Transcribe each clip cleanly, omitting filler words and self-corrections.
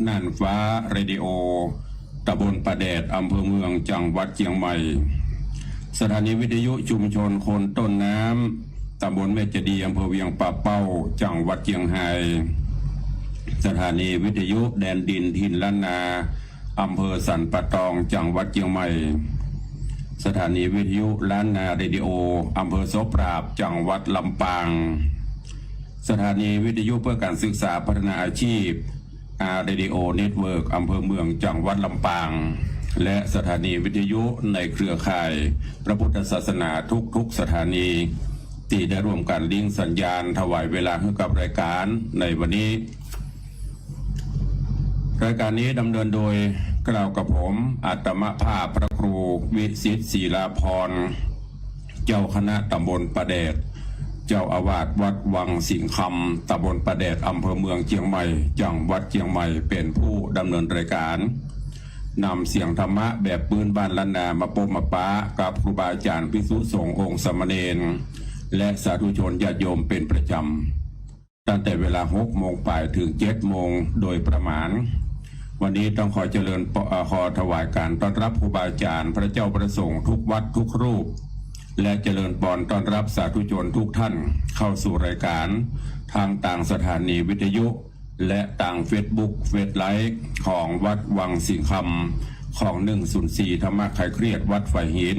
น่านฟ้าเรดิโอตำบลประแดดอำเภอเมืองจังหวัดเชียงใหม่สถานีวิทยุชุมชนคนต้นน้ำตำบลแม่เจดีย์อำเภอเวียงป่าเป้าจังหวัดเชียงรายสถานีวิทยุแดนดินถิ่นล้านนาอำเภอสันปะตองจังหวัดเชียงใหม่สถานีวิทยุล้านนาเรดิโออำเภอโสปราบจังหวัดลำปางสถานีวิทยุเพื่อการศึกษาพัฒนาอาชีพเรดิโอเน็ตเวิร์กอำเภอเมืองจังหวัดลำปางและสถานีวิทยุในเครือข่ายพระพุทธศาสนาทุกสถานีที่ได้ร่วมกันลิงก์สัญญาณถวายเวลาให้กับรายการในวันนี้รายการนี้ดำเนินโดยกล่าวกับผมอาตมภาพพระครูวิสิทธิ์ศิลาพรเจ้าคณะตำบลประแดดเจ้าอาวาสวัดวังสิงห์คำตำบลประแดดอำเภอเมืองเชียงใหม่จังหวัดเชียงใหม่เป็นผู้ดำเนินรายการนำเสียงธรรมะแบบปืนบ้านล้านนามาปมมาป้ากับครูบาอาจารย์ภิกษุสงฆ์องค์สามเณรและสาธุชนญาติโยมเป็นประจำตั้งแต่เวลา6 โมงป่ายถึง7 โมงโดยประมาณวันนี้ต้องขอเจริญขอถวายการต้อนรับครูบาอาจารย์พระเจ้าประสงค์ทุกวัดทุกรูปและเจริญพรต้อนรับสาธุชนทุกท่านเข้าสู่รายการทางต่างสถานีวิทยุและต่างเฟซบุ๊กเฟซไลฟ์ของวัดวังสิงห์คำของ104ธรรมะคลายเครียดวัดไฟหิน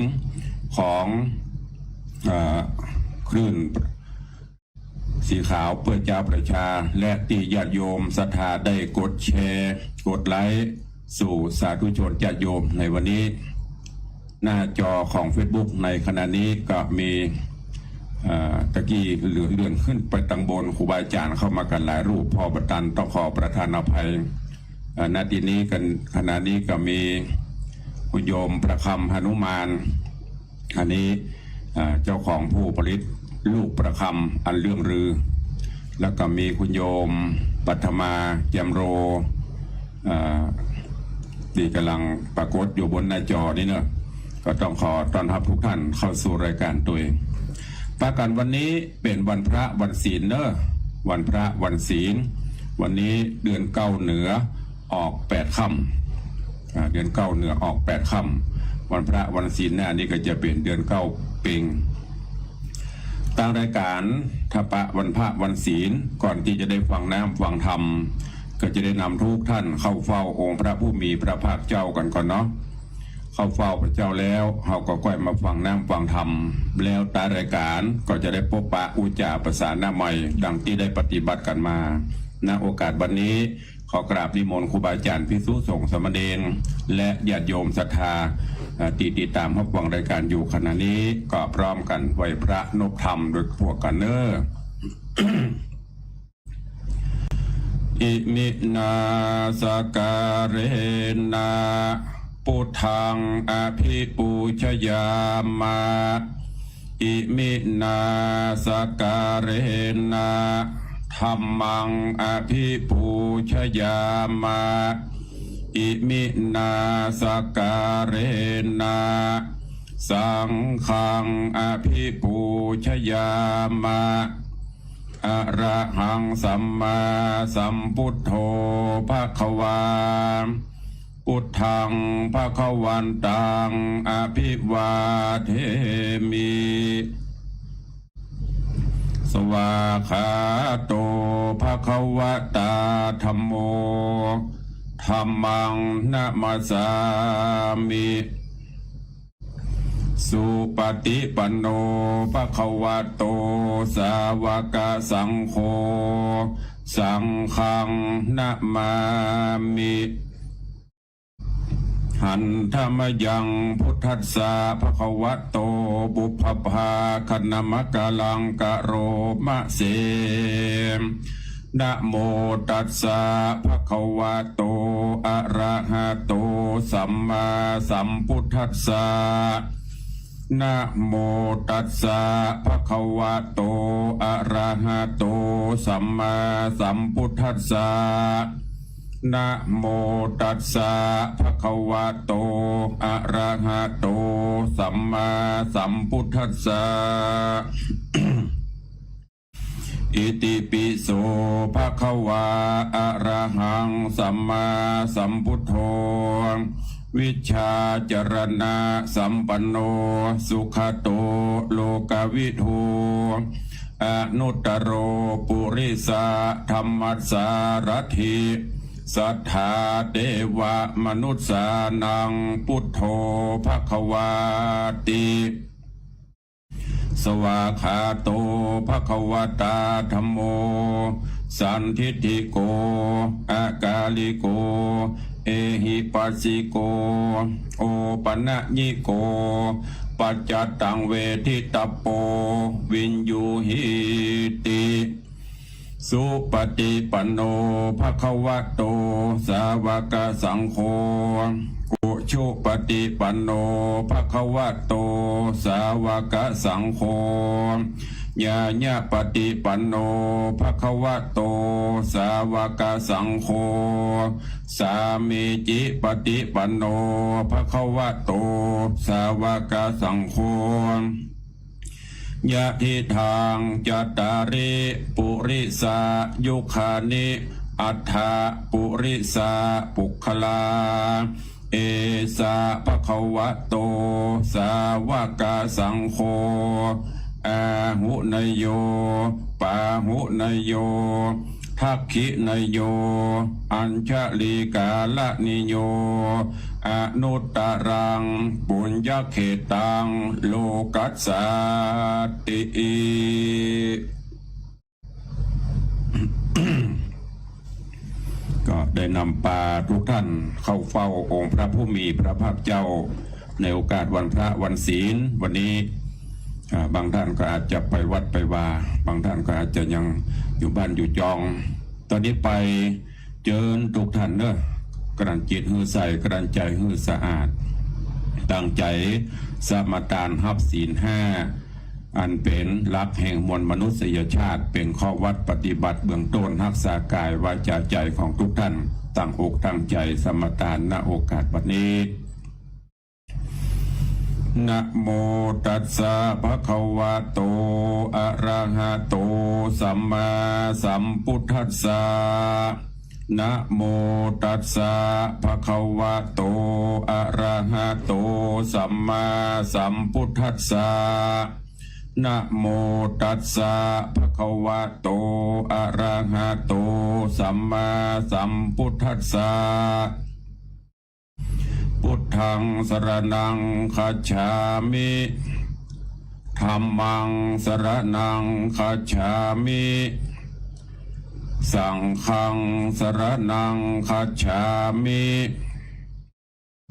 ของคลื่นสีขาวเพื่อเจ้าประชาและติญาติโยมศรัทธาได้กดแชร์กดไลค์สู่สาธุชนญาติโยมในวันนี้หน้าจอของ Facebook ในขณะนี้ก็มีตะกี้เลื่อนขึ้นไปตังบนครูบาอาจารย์เข้ามากันหลายรูปพ่อประตันต้องขอประทานอภัยนาทีนี้กันขณะนี้ก็มีคุณโยมประคำหนุมานอันนี้เจ้าของผู้ผลิตลูกประคำอันเรื่องลือแล้วก็มีคุณโยมปัทมาแจมโรที่กำลังปรากฏอยู่บนหน้าจอนี่เนอะก็ต้องขอต้อนรับทุกท่านเข้าสู่รายการตัวเองประกันวันนี้เป็นวันพระวันศีลเนอะวันพระวันศีลวันนี้เดือน9เหนือออก8 ค่ำเดือน9เหนือออก8 ค่ำวันพระวันศีลหน้านี้ก็จะเป็นเดือน9เป็งตามรายการทัปะวันพระวันศีลก่อนที่จะได้ฟังน้ำฟังธรรมก็จะได้นำทุกท่านเข้าเฝ้าองค์พระผู้มีพระภาคเจ้ากันก่อนเนาะเข้าเฝ้าพระเจ้าแล้วเขาก็ค่อยมาฟังน้ำฟังธรรมแล้วตารายการก็จะได้พบปะอุจาประสานหน้าใหม่ดังที่ได้ปฏิบัติกันมาณโอกาสวันนี้ขอกราบนิมนต์ครูบาอาจารย์ภิกษุสงฆ์สามเณรและญาติโยมศรัทธาติดตามรับฟังรายการอยู่ขณะนี้ก็พร้อมกันไหวพระนพธรรมโดยพวกกันเนอ อิมินาสการเรนะพุทธังอภิปูชยามาอิมินาสการเรนะธัมมังอภิปูชยามาอิมินาสการเรนะสังฆังอภิปูชยามาอะระหังสัมมาสัมพุทโธภควาพุทธังภควันตังอภิวาเทมิสวาขาโตภควตาธัมโมธัมมังนะมัสสามิสุปฏิปันโนภควโตสาวกสังโฆสังฆังนะมามิหันธรรมยังพุทธัสสะภควโตบุพภาคณมกะลังกะโรมะเสนะโมตัสสะภควโตอะระหะโตสัมมาสัมพุทธัสสะนะโมตัสสะภควโตอะระหะโตสัมมาสัมพุทธัสสะนะโมตัสสะภควโตอะระหะโตสัมมาสัมพุทธัสสะ อิติปิโสภะคะวาอะระหังสัมมาสัมพุทโธวิชาจรณะสัมปันโนสุขโตโลกวิทูอนุตตโรปุริสาธรรมสารถิสัทธาเทวมนุษสานังพุทโธภควาติสวาคาโตภควตาธัมโมสันทิฏฐิโกอากาลิโกเอหิปัสสิโกโอปัญญิโกปัจจตังเวทิตโปวินยูหิติสุปฏิปันโนภควโตสาวกสังโฆกุชุปฏิปันโนภควโตสาวกสังโฆญาญาปฏิปันโนภควโตสาวกสังโฆสามีจิปฏิปันโนภควโตสาวกสังโฆยะทิทางจัตตาริปุริสายุคานิอัฏฐปุริสาปุคลาเอสาภควโตสาวกสังโฆอาหุนยโยปาหุนยโยทักขินยโยอัญชลีกาลนิโยอนุตตรังปุญญเขตังโลกัสสติ ก็ได้นำปาทุกท่านเข้าเฝ้าองค์พระผู้มีพระภาคเจ้าในโอกาสวันพระวันศีลวันนี้บางท่านก็อาจจะไปวัดไปวาบางท่านก็อาจจะยังอยู่บ้านอยู่จอง ตอนนี้ไปเจอทุกท่านเนอะกระดันจิตหือใส่กระดันใจหือสะอาดตั้งใจสมาทานฮับศีลห้าอันเป็นหลักแห่งมวลมนุษยชาติเป็นข้อวัดปฏิบัติเบื้องต้นรักษากายวาจาใจของทุกท่านตั้งอกตั้งใจสมาทานณโอกาสวันนี้นะโมตัสสะภะคะวะโตอะระหะโตสัมมาสัมพุทธัสสะนะโมตัสสะภะคะวะโตอะระหะโตสัมมาสัมพุทธัสสะนะโมตัสสะภะคะวะโตอะระหะโตสัมมาสัมพุทธัสสะพุทธังสรณังคัจฉามิธัมมังสรณังคัจฉามิสังฆังสรณังคัจฉามิ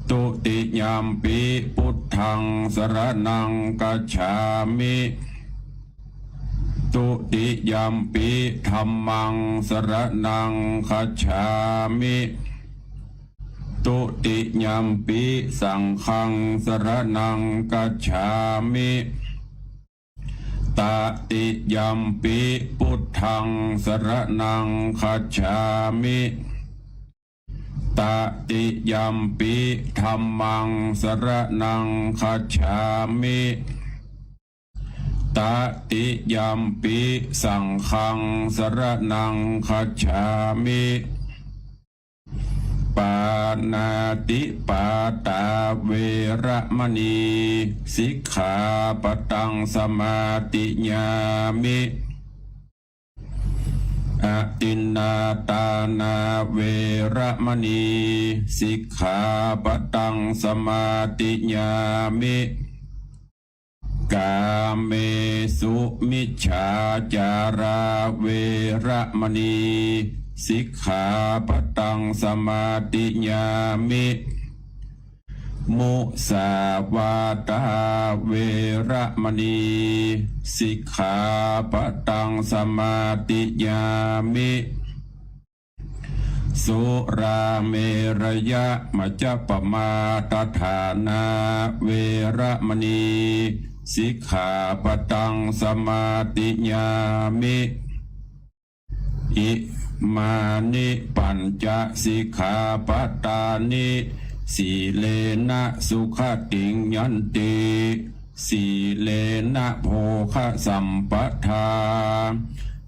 ตุติยามปิพุทธังสรณังคัจฉามิตุติยามปิธัมมังสรณังคัจฉามิตุติยามปิสังฆังสรณังคัจฉามิตติยามปิพุทธังสรณังคัจฉามิตติยามปิธัมมังสรณังคัจฉามิตติยามปิสังฆังสรณังคัจฉามิปานาติปาตาเวระมณีสิกขาปตังสมาติญามิอตินนาตานาเวระมณีสิกขาปตังสมาติญามิกาเมสุมิจฉาจาราเวระมณีสิกขาปตังสมาติญามิมุสาวาตาเวระมณีสิกขาปตังสมาติญามิสุราเมรยะมัจจปมาตฐานาเวระมณีสิกขาปตังสมาติญามิอิมานิปัญจสิกขาปตานิสีเลนะสุขติงยันติสีเลนะโภคสัมปทา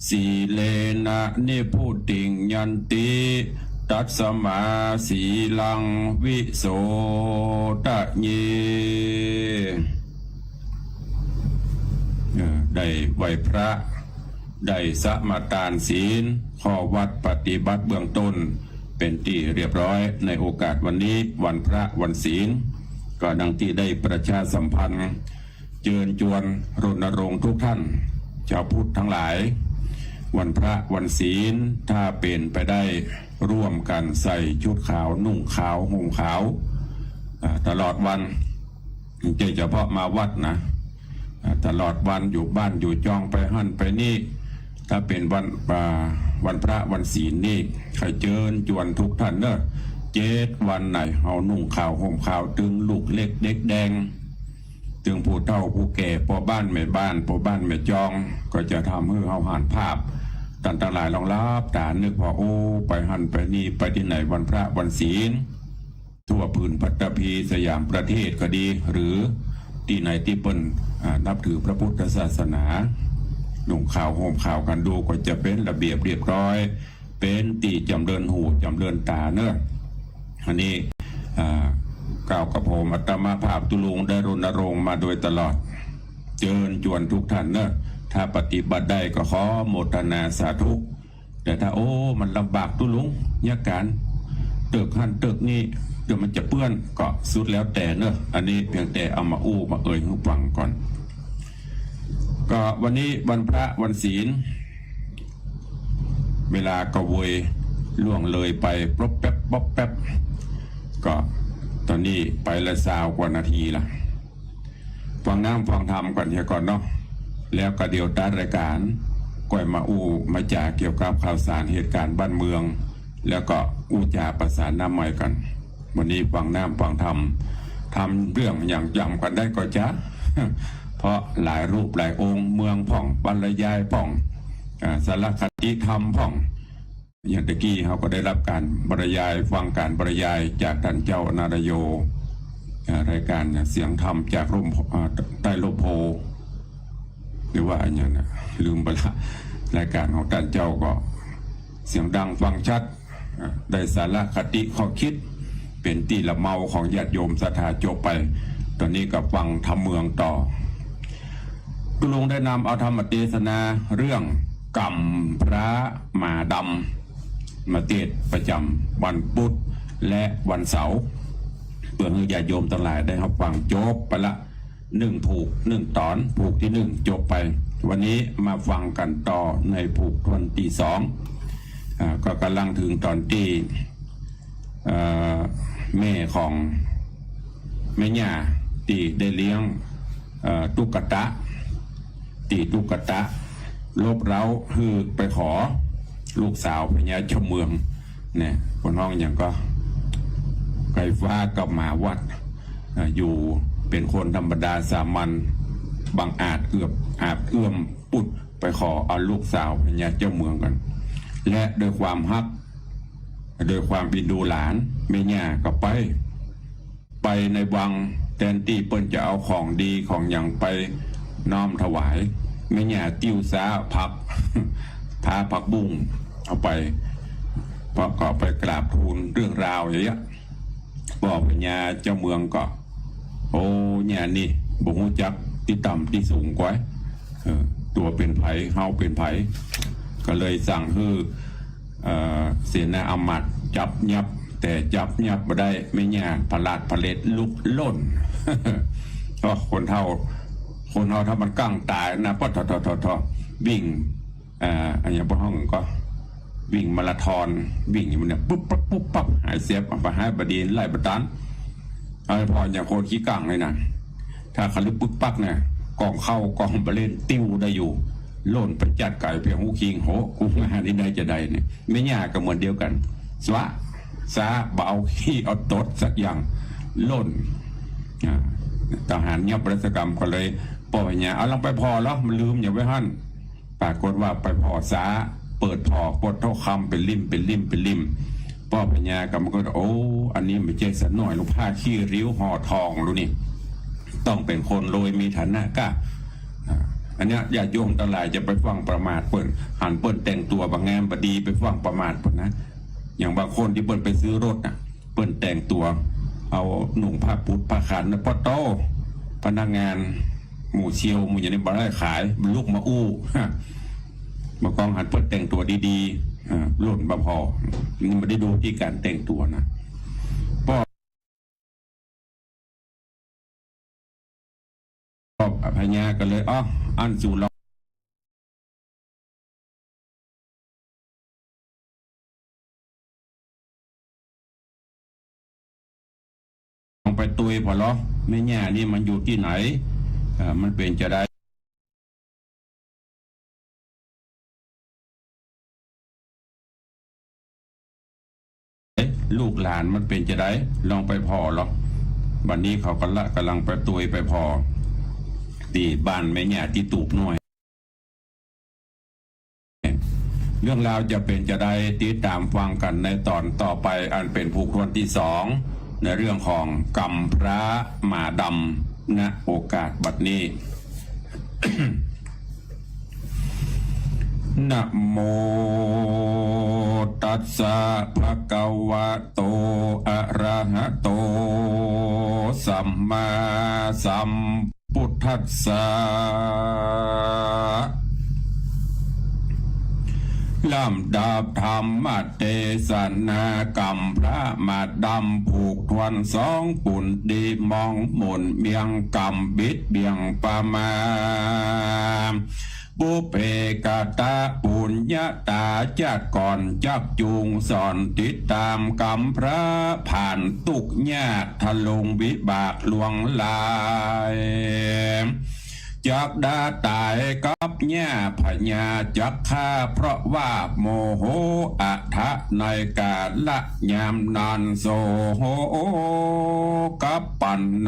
สีเลนะนิพุติงยันติตัสสมาสีลังวิโสตะเยได้ไหวพระได้สมาทานศีลข้อวัดปฏิบัติเบื้องต้นเป็นที่เรียบร้อยในโอกาสวันนี้วันพระวันศีลก็ดังที่ได้ประชาสัมพันธ์เชิญชวนรณรงค์ทุกท่านชาวพุทธทั้งหลายวันพระวันศีลถ้าเป็นไปได้ร่วมกันใส่ชุดขาวนุ่งขาวห่มขาวตลอดวันเฉพาะมาวัดนะตลอดวันอยู่บ้านอยู่จองไปหั่นไปนี่ถ้าเป็นวันพระวันศีลนี่ใครเชิญชวนทุกท่านเนอะ7 วันไหนเอานุ่งขาวห่มขาวตึงลูกเล็กเด็กแดงถึงผู้เฒ่าผู้แก่พ่อบ้านแม่บ้านพ่อบ้านแม่จองก็จะทำให้เขาหันภาพต่างๆหลายลองรับตานึกพอโอ้ไปหันไปนี่ไปที่ไหนวันพระวันศีลทั่วพื้นปัตตภีสยามประเทศก็ดีหรือที่ไหนที่เปิ้นนับถือพระพุทธศาสนานุ่งขาวห่มขาวกันดูก็จะเป็นระเบียบเรียบร้อยเป็นตีจำเริญหูจำเริญตาเนอะอันนี้กล่าวกับผมอัตมาภาพตุลุงได้รณรงค์มาโดยตลอดเชิญชวนทุกท่านเนอะถ้าปฏิบัติได้ก็ขอโมทนาสาธุแต่ถ้าโอ้มันลำบากตุลุงยากการเติกหันเติกนี่เดี๋ยวมันจะเปื้อนก็สุดแล้วแต่เนอะอันนี้เพียงแต่เอามาอู้มาเอ่ยให้ฟังก่อนก็วันนี้วันพระวันศีลเวลากระวยล่วงเลยไปป๊อบแป๊บป๊อบแป๊บก็ตอนนี้ไปละ20 กว่านาทีละฟังน้ำฟังธรรมก่อนเฮียก่อนเนาะแล้วก็เดี๋ยวตัดรายการก่อยมาอู้มาจ่าเกี่ยวกับข่าวสารเหตุการณ์บ้านเมืองแล้วก็อู้จ่าประสานน้ำใหม่กันวันนี้ฟังน้ำฟังธรรมทำเรื่องอย่างจำกันได้ก็จะเพราะหลายรูปหลายองค์เมืองพ่องบรรยายพ่องสารคดีธรรมพ่องอย่างตะกี้เขาก็ได้รับการบรรยายฟังการบรรยายจากท่านเจ้านารโยรายการเสียงธรรมจากร่มใต้ร่มโพหรือว่าอันนี้นะลืมไปละรายการของท่านเจ้าก็เสียงดังฟังชัดได้สาระคติข้อคิดเป็นตีละเมาของญาติโยมศรัทธาจบไปตอนนี้กับฟังธรรมเมืองต่อตุลงได้นำเอาธรรมเทศนาเรื่องกรรมพระหมาดำมาเทศประจำวันพุธและวันเสาร์เพื่อให้ญาติโยมทั้งหลายได้รับฟังจบไปละ1 ผูก 1 ตอนผูกที่ 1จบไปวันนี้มาฟังกันต่อในผูกวันที่ 2ก็กำลังถึงตอนที่แม่ของแม่ย่าที่ได้เลี้ยงตุ๊กตาตีตุ๊กตาลบเร้าคือไปขอลูกสาวพญาชมเมืองเนี่ยคนห้องอย่างก็ไก่ฟ้ากับหมาวัดอยู่เป็นคนธรรมดาสามัญบางอาจเอื้อมปุดไปขอเอาลูกสาวพญาเจ้าเมืองกันและโดยความฮักโดยความบินดูหลานแม่ย่าก็ไปในวังแทนที่เปิ้นจะเอาของดีของอย่างไปน้อมถวายแม่ย่าติ้วซาผักพาผักบุ้งเอาไปพอก็ไปกราบทูลเรื่องราวอย่างเงี้ยบอกพญาเจ้าเมืองก็โอ้เนี่ยนี่บ่ฮู้จักที่ต่ำที่สูงกว่าตัวเป็นไผเฮาเป็นไผก็เลยสั่งให้เสนาอำมาตย์จับยับแต่จับยับมาได้ไม่ยากผลาดผลิตลุกล่นก็คนเท่าถ้ามันกั้งตายนะก็ทอวิ่งอันนี้พวกห้องก็วิ่งมาราธอนวิ่งอย่างนี้ปุ๊บปั๊บหายเสียบไปหายบดีไล่บตันเอาพออย่างโคนขี้กั้งเลยนะถ้าขลุกปุ๊บปั๊บเนี่ยกองเข้ากองไปเล่นติ้วได้อยู่โล่นไปจัดไก่เพียงหูคิงโหกูงานนี้ได้จะได้เนี่ยไม่ยากก็เหมือนเดียวกันสวะซาเบาขี้เอาตดสักอย่างโล่นทหารเงียบรัศกรรมก็เลยปล่อยเนี่ยเอาลงไปพอแล้วมันลืมอย่าไปหั่นปรากฏว่าไปพอซาเปิดพอกดเท่าคำเป็นริมป้อปัญญากับมันก็โอ้อันนี้ไม่ใช่สันหน่อยลูกผ้าขี้ริ้วห่อทองรู้นี่ต้องเป็นคนรวยมีฐานะก้า อันเนี้ยญาติโยมทั้งหลายจะไปฟังประมาทเปิ้นหันเปิ้นแต่งตัวบางงามบดีไปฟังประมาทเปิ้นนะอย่างบางคนที่เปิ้นไปซื้อรถน่ะเปิ้นแต่งตัวเอาหนุ่งผ้าปุดผ้าขันนะพ่อโตพนักงานหมู่เชียวหมู่อย่างนี้บ่ได้ขายลูกมาอู้มากองหันเปิ้นแต่งตัวดีๆหล่นบ่พอนี่ไม่ได้ดูที่การแต่งตัวนะพญากันเลยอันสู่ลองไปตุยพอหรอแม่ย่านี่มันอยู่ที่ไหนมันเป็นจะได้ลูกหลานมันเป็นจะได้ลองไปพอหรอกวันนี้เขากำลังไปตุยไปพอที่บ้านแม่ย่าที่ตูบหน่อยเรื่องราวจะเป็นจะได้ติดตามฟังกันในตอนต่อไปอันเป็นภูครวนที่2ในเรื่องของกรรมพระหมาดำณโอกาสบัดนี้ นะโมตัสสะภะคะวะโตอะระหะโตสัมมาสัมพุทธัสสะลำดับธรรมเทศนากรรมพระมาดำผูกทวน2ปุ่นดีมองหมุนเบียงกรรมบิดเบียงประมาบุเพกตาปุญญาตาจัดก่อนจักจูงสอนติดตามกรรมพระผ่านตุกยากทะลงวิบากลวงลายจักดาตายกับแย่พญาจักฆ่าเพราะว่าโมโหอัฐะในกาละยามนานโซโหกับปันโน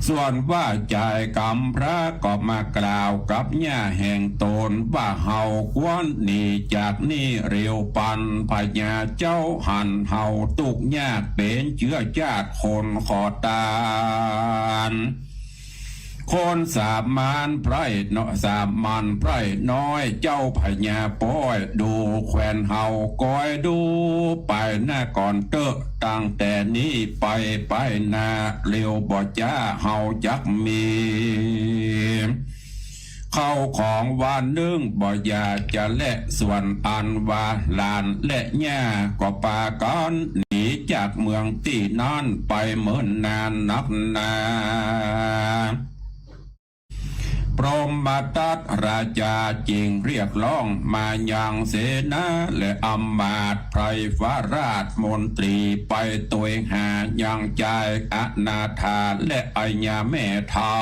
ส่วนว่าใจกรรมพระก็มากล่าวกับย่าแห่งตนว่าเฮาควรหนีจากนี่เร็วปันพญาเจ้าหันเฮาตุกยากเป็นเชื้อชาติคนขอตานคนสามานไพรเนาะสามันไพรน้อยเจ้าพญาป้อยดูแควนเฮาก้อยดูไปหน้าก่อนเตอะตั้งแต่นี้ไปหน้าเร็วบ่จ้าเฮาจักมีเข้าของวานนึ่งบ่อยากจะและส่วนอันว่าหลานและย่าก็ปากันหนีจากเมืองที่นั่นไปเหมือนนานนักนาพรหมทัตราชาจึงเรียกร้องมายังเสนาและอำมาตย์ไพรฟ้าราชมนตรีไปตัวหายังใจอนาถาและอัญญาแม่เท้า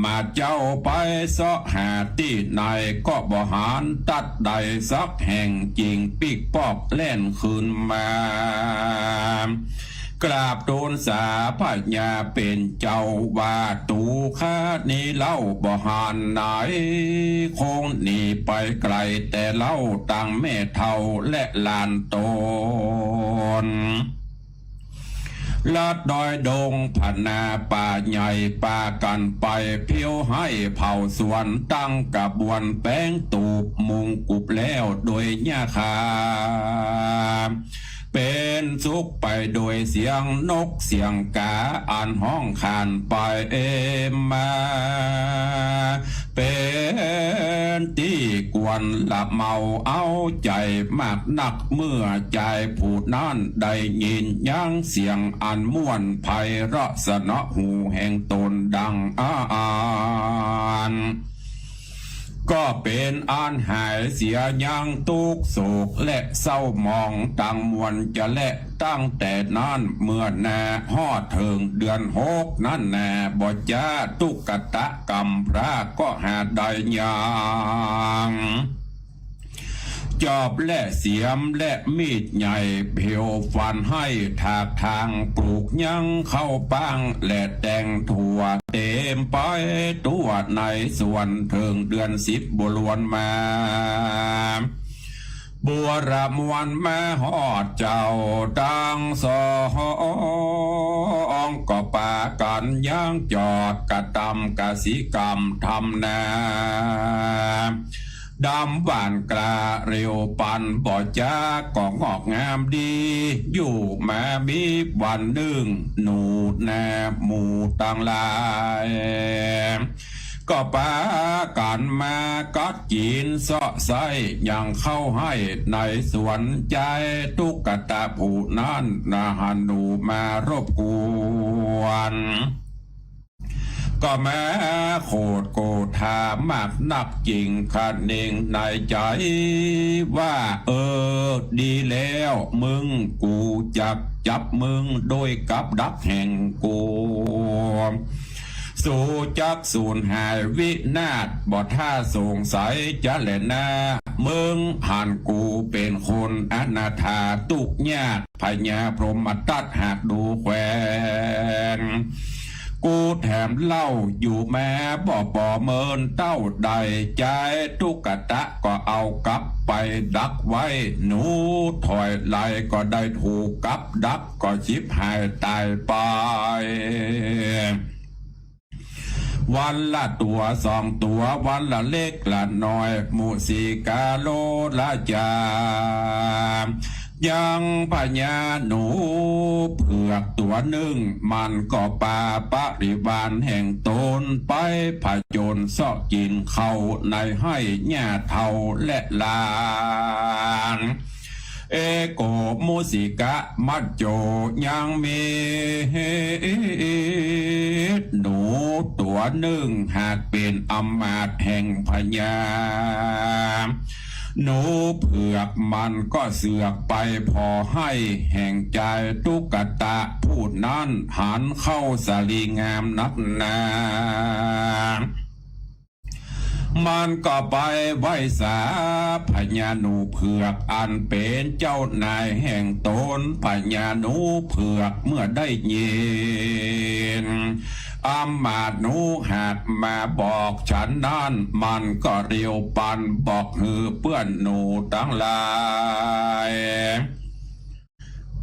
มาเจ้าไปเสาะหาที่ไหนก็บ่หารตัดใดสักแห่งจริงปิกปอกแล่นคืนมากราบทูลสาพญาเป็นเจ้าว่าตูข้านี้เล่าบ่หานไหนคงหนีไปไกลแต่เล่าตั้งแม่เท่าและลานตนลาดดอยดงพนาป่าใหญ่ป่ากันไปเพียวให้เผาสวนตั้งกระบวนแป้งตูบมุงกุบแล้วโดยหญ้าคาเป็นสุขไปโดยเสียงนกเสียงกาอ่านห้องขานไปมาเป็นที่กวนหลับเมาเอาใจมากนักเมื่อใจผู้นั้นได้ยินยังเสียงอันม่วนไพเราะสนอหูแห่งตนดังอ่านก็เป็นอันหายเสียยังทุกโศกและเศร้ามองตั้งมวลจะและตั้งแต่นั้นเมื่อแน่ฮอดถึงเดือน6นั่นแน่บ่จ้าตุกตะกรรมพระก็หาได้ยังจอบและเสียมและมีดใหญ่เพียวฟันให้ถากทางปลูกยังเข้าปังและแต่งถั่วเต็มไปตัวในส่วนถึงเดือน10บลวนมาบัวรำวันแม่หอดเจ้าดังสองก็ ปากันย่างจอดกระทำกสิกรรมทำนาดำหวานกลาเร็วปันบ่จากก็งอกงามดี อยู่มามีวันหนึ่งหนูแนบหมู่ต่างลายก็ปากันมากัดกินเสาะไส้ยังเข้าให้ในสวนใจตุกตาผู้นั้นนาหันหนูมารบกวนก็แม้โคตรโกธามากนักจริงขัดเองในใจว่าดีแล้วมึงกูจักจับมึงโดยกับดักแห่งกูสู่จักสูญหายวินาศบ่ท่าสงสัยจะแหละนามึงหันกูเป็นคนอนาถาตุกญาติพญาพรหมตัดหากดูแควนกูแถมเล่าอยู่แม้บ่เมินเต้าใดใจตุกตะก็เอากลับไปดักไว้หนูถอยไหลก็ได้ถูกกับดักก็ชิบหายตายไปวันละตัวสองตัววันละเล็กละน้อยมุสิกาโลละจายังพญาหนูเผือกตัวหนึ่งมันก็ปาปริวารแห่งตนไปผจญเสาะกินเข้าในให้หญ้าเทาและลานเอโกมุสิกะมัจโจยังมีหนูตัวหนึ่งหากเป็นอำมาตย์แห่งพญาหนูเผือกมันก็เสือกไปพอให้แห่งใจตุกตะพูดนั้นหันเข้าสลีงามนักนามันก็ไปไหวสาพญาหนูเผือกอันเป็นเจ้านายแห่งตนพญาหนูเผือกเมื่อได้ยินอำมาตย์หนูหากมาบอกฉันนั้นมันก็เรียวปันบอกฮือเพื่อนหนูทั้งหลาย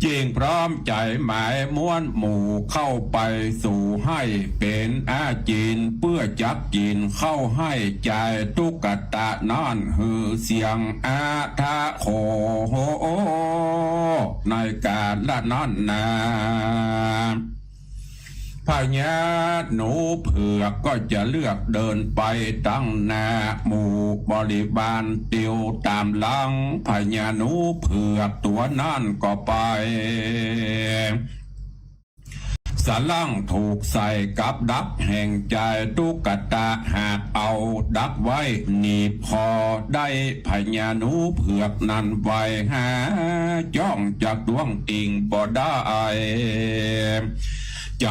จริงพร้อมใจหมายม้วนหมู่เข้าไปสู่ให้เป็นอาจีนเพื่อจับจีนเข้าให้ใจตุกตะนั่นฮือเสียงอาทะโคในการละนั้นนาพญาหนูเผือกก็จะเลือกเดินไปตั้งหน้าหมู่บริบาลเตียวตามหลังพญาหนูเผือกตัวนั่นก็ไปสลังถูกใส่กับดักแห่งใจตุกตะหากเอาดักไว้หนีพอได้พญาหนูเผือกนั้นไว้หาจ้องจากดวงติงบ่ได้ใจ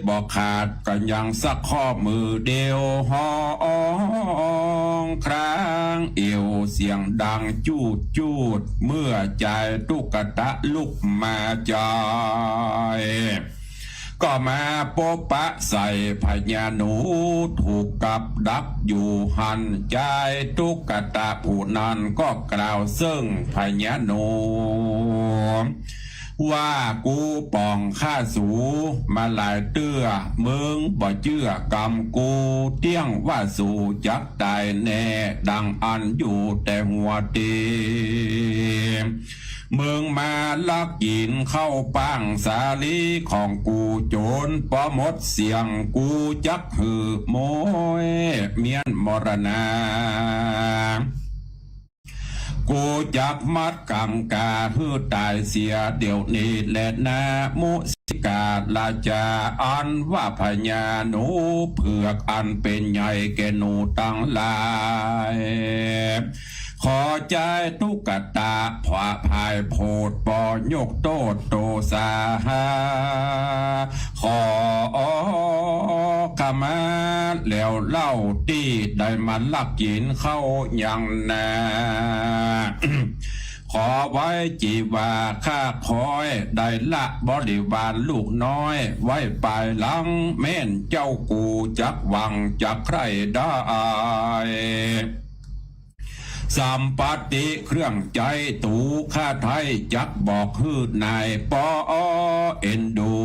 บอกขาดก็ยังสักข้อมือเดียวห้องครางเอวเสียงดังจูดเมื่อใจตุกตะลุกมาใจก็มาโปปะใส่พญาหนูถูกกับดักอยู่หันใจตุกตะผู้นั้นก็กล่าวซึ่งพญาหนูว่ากูป่องข้าสูมาหลายเตื้อมึงบ่เชื่อกรรมกูเตี้ยงว่าสู่จักตายแน่ดังอันอยู่แต่หัวตีมึงมาลักยินเข้าปังสาลีของกูโจรปอหมดเสียงกูจักหือโมยเมียนมรณากูจักมัดกังกาฮือตายเสียเดี๋ยวนี้แหละนะมุสิกาลาจาอันว่าพญาหนูเผือกอันเป็นใหญ่แก่หนูตั้งหลายขอใจตุกตาผวาพายโพดปอยกโตดโตสาหาขอขมาแล้วเล่าตีได้มันลักกินเข้าอย่างนาขอไว้จีว่าข้าคอยได้ละบริวารลูกน้อยไว้ปลายหลังแม่นเจ้ากูจักวังจักใครได้สัมปติเครื่องใจตูข้าไทยจักบอกฮืดนายปอเอ็นดู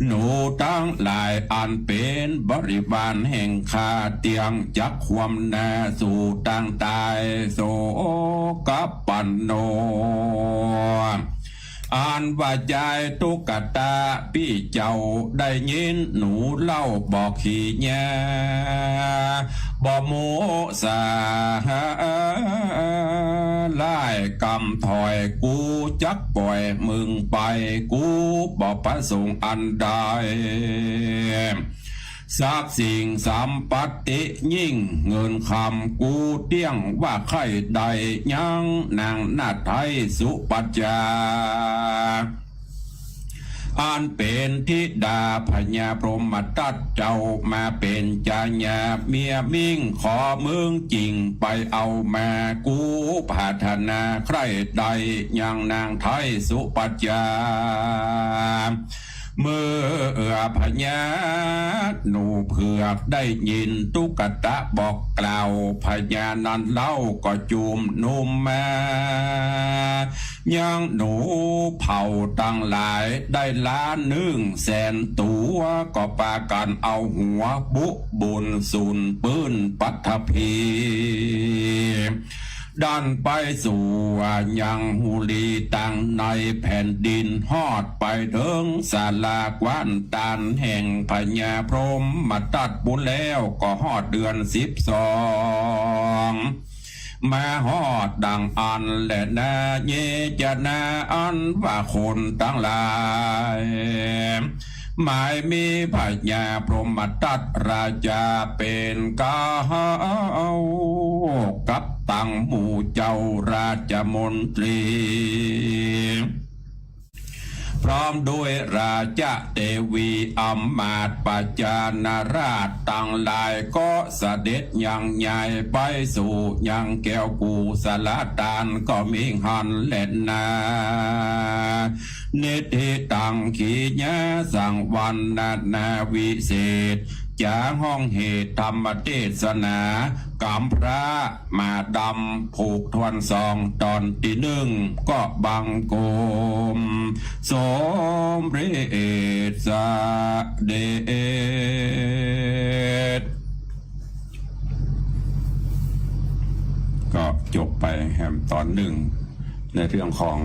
หนูตั้งหลายอันเป็นบริบาลแห่งคาเตียงจักความนาสู่ตั้งตายโสกับปันโนอ่านว่าใจตุกตาพี่เจ้าได้ยินหนูเล่าบอกขี้แย่บ่โมสาไล่กำถอยกูจักปล่อยมึงไปกูบ่ประสงค์อันใดทรัพย์สิ่งสัมปติยิ่งเงินคำกูเตี้ยงว่าใครใดยังนางนาไทยสุปัจจาอันเป็นธิดาพญาพรหมตัดเจ้ามาเป็นจาญาเมียมิ่งขอมึงจริงไปเอามากูปรารถนาใครใดยังนางไทยสุปัจจาเมื่อพญาหนูเผือกได้ยินตุกตะบอกกล่าวพญานั้นเล่าก็จูมนุ่มมายังหนูเผ่าตั้งหลายได้1,000,000ตัวก็ปากันเอาหัวบุบุญสุนปืนปัทภีดันไปสู่ยังหุลีตังในแผ่นดินฮอดไปถึงศาลากวันตานแห่งพญาพรหมมาตัดบุญแล้วก็ฮอดเดือน12มาฮอดดังอันและนาเยจะนาอันว่าคนตั้งหลายหมายมีพญาพรหมตัดราชาเป็นกากับตั้งหมู่เจ้าราชมนตรีพร้อมด้วยราชเทวีอำมาตย์ปัจจานาราชตั้งหลายก็เสด็จยังใหญ่ไปสู่ยังแก้วกูสลาตานก็มีหันเล่นนาเนติตังขีญาสังวันนาวิเศษจาห้องเหตุธรรมเทศนากำพระมาดำผูกทวนซองตอนที่1ก็บังโกมสมฤทธิ์สเดชก็จบไปแฮมตอน1ในเรื่องของ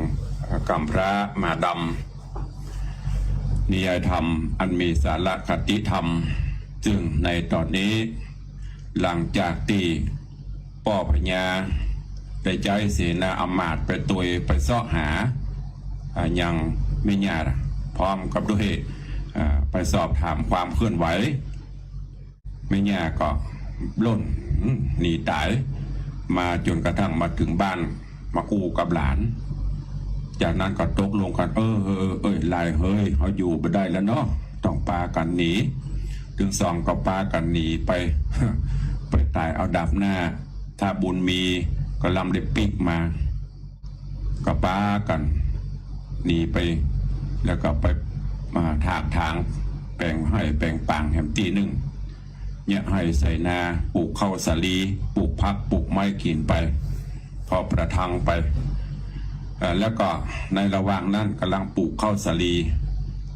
กำพระมาดำนิยายธรรมอันมีสาระคติธรรมซึ่งในตอนนี้หลังจากที่ป่อพญาได้ใจเสนาอำมาตย์ไปตุยไปเสาะหายังไม่ญาติพร้อมกับด้วยไปสอบถามความเคลื่อนไหวไม่ญาติก็ล่นหนีตายมาจนกระทั่งมาถึงบ้านมากู้กับหลานจากนั้นก็ตกลงกันลายเฮ้ยเขาอยู่ไปได้แล้วเนาะต้องปากันหนีถึง2ก็ปากันหนีไปไปตายเอาดับหน้าถ้าบุญมีก็ลำได้ปิกมาก็ปากันหนีไปแล้วก็ไปมาถากทางแปลงให้แปลงปางแหมตีเนี่ยให้ใส่นาปลูกข้าวสาลีปลูกพักปลูกไม้กินไปพอประทังไปแล้วก็ในระหว่างนั้นกำลังปลูกข้าวสาลี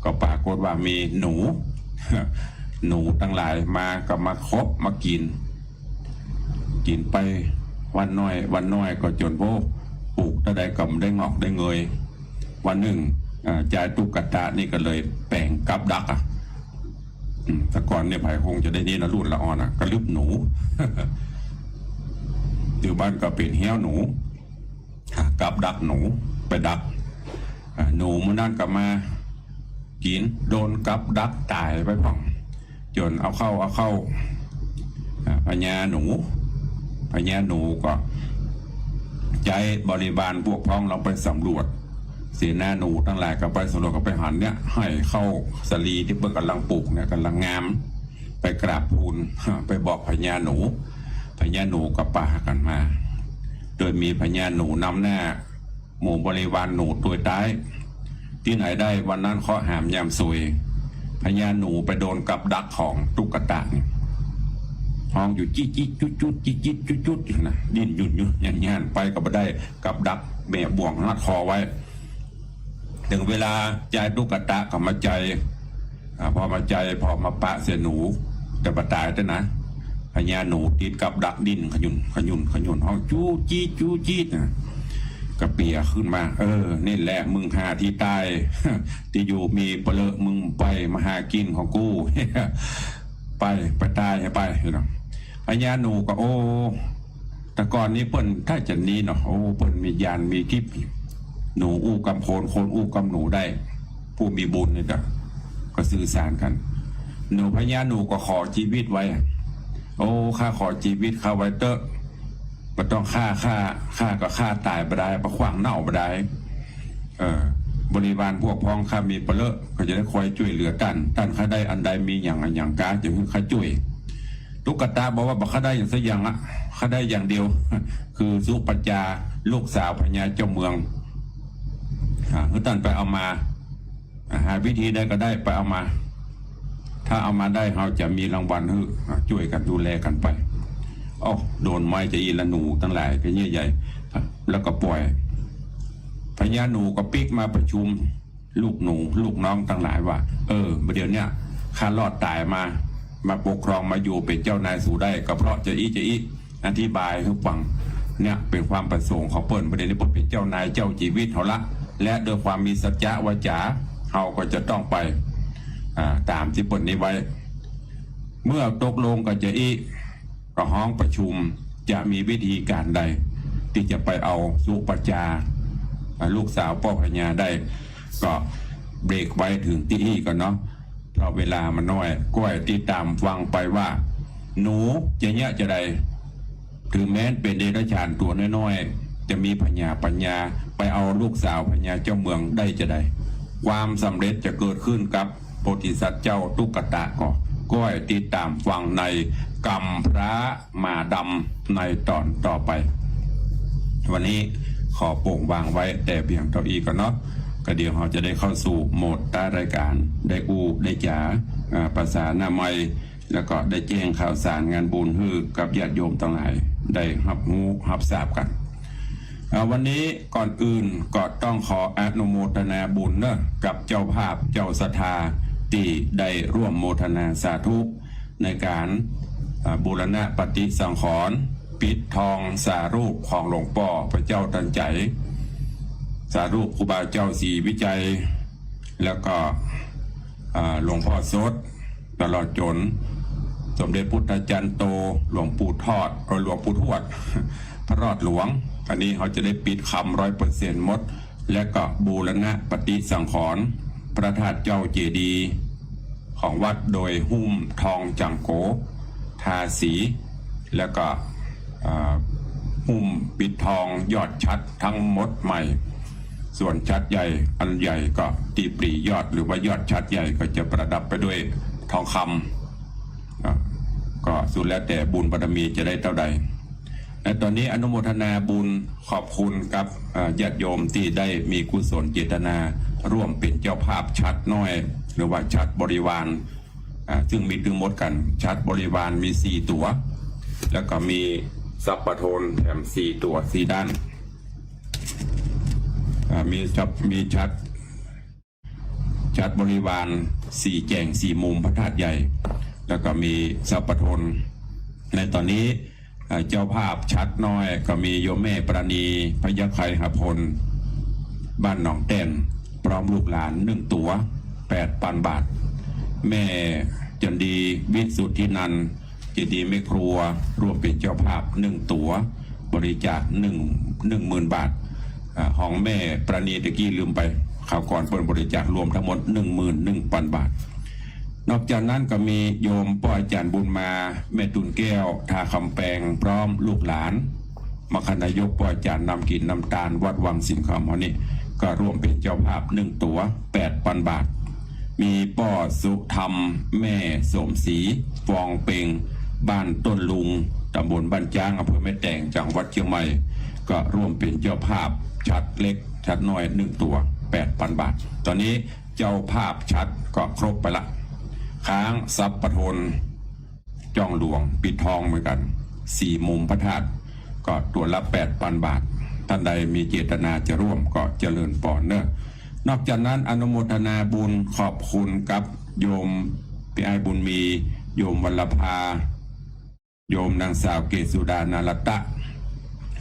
ก็ปรากฏว่ามีหนูตั้งหลายมาก็มาคบมากินไปวันน้อยก็จนพวกปลูกได้ก็ได้งอกได้เงยวันหนึ่งใจตุกตะนี่ก็เลยแปลงกับดักแต่ก่อนเนี่ยไผ่คงจะได้นี่นะรุ่นละอ่อนก็ลึบหนู อยู่บ้านก็เป็นเหี้ยวหนูกับดักหนูไปดักหนูมันนั่นก็มากินโดนกับดักตายไปพ่องจนเอาเข้าพญาหนูก็ใจบริบาลพวกพ้องเราไปสำรวจเสียหน้าหนูทั้งหลายก็ไปสำรวจก็ไปหันเนี่ยให้เข้าสลีที่เพิ่งกำลังปลูกเนี่ยกำลังงามไปกราบทูลไปบอกพญาหนูก็ปากันมาโดยมีพญาหนูนำหน้าหมู่บริวารหนูตัวท้ายที่ไหนได้วันนั้นข้อหามยามซวยพญาหนูไปโดนกับดักของตุ๊กตาห้องอยู่จิ๊ดจุดนะดิ้นหยุ่นย่านไปก็ไม่ได้กับดักแม่บ่วงรัดคอไว้ถึงเวลาใจตุ๊กตากับมาใจ พอมาใจพอมาปะเสียหนูแต่ปะตายแต่นะพญาหนูติดกับดักดินขยุนห้องจู้จี๊ดนะกระเปียขึ้นมานี่แหละมึงหาที่ตายที่อยู่มีเปลือกมึงไปมาหากินของกู ไปตายให้ไปเนาะพญาหนูก็โอ้แต่ก่อนนี้เปิ้นถ้าจะนี้เนาะโอ้เปิ้นมียานมีกิบหนูอู้กำโคนอู้กำหนูได้ผู้มีบุญนี่จ้ะก็สื่อสารกันหนูพญาหนูก็ขอชีวิตไว้โอ้ข้าขอชีวิตข้าไว้เตอะมันต้องฆ่าก็ฆ่าตายไปได้ประขวางเน่าไปได้บริวารพวกพ้องข้ามีเปลือกก็จะได้คอยช่วยเหลือกันท่านข้าได้อันใดมีอย่างกาจะคือข้าช่วยตุ๊กตาบอกว่าบอกข้าได้อย่างสักอย่างข้าได้อย่างเดียวคือสุปัญญาลูกสาวพญาเจ้าเมืองคือท่านไปเอามาหาวิธีได้ก็ได้ไปเอามา ถ้าเอามาได้เราจะมีรางวัลให้ช่วยกันดูแลกันไปโดนไม้จะอีละหนูทั้งหลายก็ใหญ่ๆแล้วก็ปล่อยพญาหนูก็ปิกมาประชุมลูกหนูลูกน้องทั้งหลายว่าเดี๋ยวเนี้ยข้ารอดตายมาปกครองมาอยู่เป็นเจ้านายสู่ได้ก็เพราะจะอีอธิบายให้ฟังเนี่ยเป็นความประสงค์ของเปิ้ลประเด็นนี้เปิ้ลเป็นเจ้านายเจ้าชีวิตเขาละและโดยความมีสัจจะวาจาเขาก็จะต้องไปตามที่เปิ้ลนี้ไว้เมื่อตกลงกับเจ้าก็ห้องประชุมจะมีวิธีการใดที่จะไปเอาสุปัญญาลูกสาวพ่อพญาได้ก็เบรกไว้ถึงที่ก่อนเนาะเพราะเวลามันน้อยก้อยติดตามฟังไปว่าหนูจะเนี้ยจะได้ถึงแม้เป็นเดรัจฉานตัวน้อยๆจะมีปัญญาไปเอาลูกสาวพญาเจ้าเมืองได้จะได้ความสำเร็จจะเกิดขึ้นกับโพธิสัตว์เจ้าตุ๊กตาก้อยติดตามฟังในกรรมพระมาดำในตอนต่อไปวันนี้ขอโป่งวางไว้แต่เพียงเท่านี้ก่อนเนาะก็เดี๋ยวเราจะได้เข้าสู่โหมดใต้รายการได้ได้จ๋าภาษาหน้าไม้แล้วก็ได้แจ้งข่าวสารงานบุญฮือกับญาติโยมทั้งหลายได้รับทราบกันวันนี้ก่อนอื่นก็ต้องขออนุโมทนาบุญเนอะกับเจ้าภาพเจ้าศรัทธาที่ได้ร่วมโมทนาสาธุในการบูรณะปฏิสังขรณ์ปิดทองสารูปของหลวงพ่อพระเจ้าตันใจสารูปครูบาเจ้าศรีวิจัยแล้วก็หลวงพ่อสดตลอดจนสมเด็จพุทธจารย์โตหลวงปู่ทอดหลวงปู่ทวดพระรอดหลวงอันนี้เขาจะได้ปิดคำ100%หมดและก็บูรณะปฏิสังขรณ์พระธาตุเจ้าเจดีย์ของวัดโดยหุ้มทองจังโกทาสีแล้วก็หุ้มปิดทองยอดชัดทั้งหมดใหม่ส่วนชัดใหญ่อันใหญ่ก็ตีปรียอดหรือว่ายอดชัดใหญ่ก็จะประดับไปด้วยทองคำก็สุดแล้วแต่บุญบารมีจะได้เท่าใดและตอนนี้อนุโมทนาบุญขอบคุณกับญาติโยมที่ได้มีกุศลเจตนาร่วมเป็นเจ้าภาพชัดน้อยหรือว่าชัดบริวารซึ่งมีถึงหมดกันชัดบริวารมี4ตัวแล้วก็มีสัพพโทนแถม4ตัว4ด้านมีชัดบริวาร4แจง4มุมพระธาตุใหญ่แล้วก็มีสัพพโทนในตอนนี้เจ้าภาพชัดน้อยก็มีโยมแม่ปราณีพยาไคหพลบ้านหนองแต้นพร้อมลูกหลาน1ตัว8,000 บาทแม่จันดีวิสุทธินันท์เจดีย์แม่ครัวร่วมเป็นเจ้าภาพ1ตัวบริจาค10,000 บาทของแม่ปราณีตะกี้ลืมไปข่าวก่อนเปิดบริจาครวมทั้งหมด11,000 บาทนอกจากนั้นก็มีโยมป้ออาจารย์บุญมาแม่ตุนแก้วทาคำแปงพร้อมลูกหลานมคณายกป้ออาจารย์นำกินน้ำตาลวัดวังสิงห์คำวันนี้ก็ร่วมเป็นเจ้าภาพ1ตัว8,000 บาทมีป้อสุธรรมแม่สมศรีฟองเปงบ้านต้นลุงตำบลบ้านจ้างอำเภอแม่แตงจังหวัดเชียงใหม่ก็ร่วมเป็นเจ้าภาพชัดเล็กชัดน้อย1ตัว8,000 บาทตอนนี้เจ้าภาพชัดก็ครบไปละค้างซับปะทนจ้องหลวงปิดทองเหมือนกัน4มุมพระธาตุก็ตัวละ8,000 บาทท่านใดมีเจตนาจะร่วมก็เจริญปอนเนอะนอกจากนั้นอนุโมทนาบุญขอบคุณกับ โยมพี่ไอบุญมีโยมวัลภาโยมนางสาวเกศสุดานารัตตะ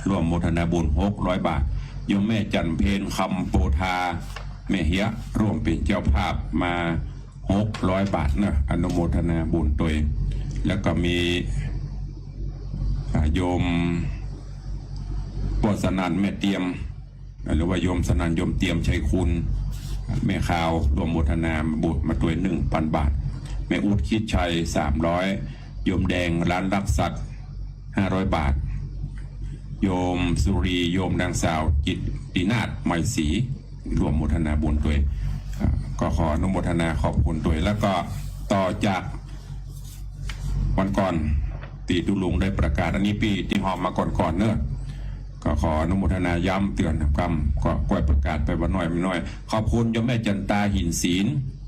ร่วมโมทนาบุญ600 บาทโยมแม่จันเพนคำโปธาแม่เฮียร่วมเป็นเจ้าภาพมา600 บาทนะอนุโมทนาบุญตัวเองแล้วก็มีโยมปอสนันแม่เตียมหรือว่าโยมสนันโยมเตียมชัยคุณแม่ข่าวรวมโมทนาบุญมาตัว1,000 บาทแม่อุดคิดชัย300โยมแดงร้านรักสัตว์500 บาทโยมสุรีโยมนางสาวจิตตินาถไมศรีรวมโมทนาบุญตัวก็ขออนุโมทนาขอบคุณตัวแล้วก็ต่อจากวันก่อนตีตุลุงได้ประกาศอันนี้ปีที่หอมมาก่อนเนอะก็ขออนุโมทนาย้ำเตือนคำก็ก่อยประกาศไปวันน้อยไม่น้อยขอบคุณโยมแม่จันตาหินศีล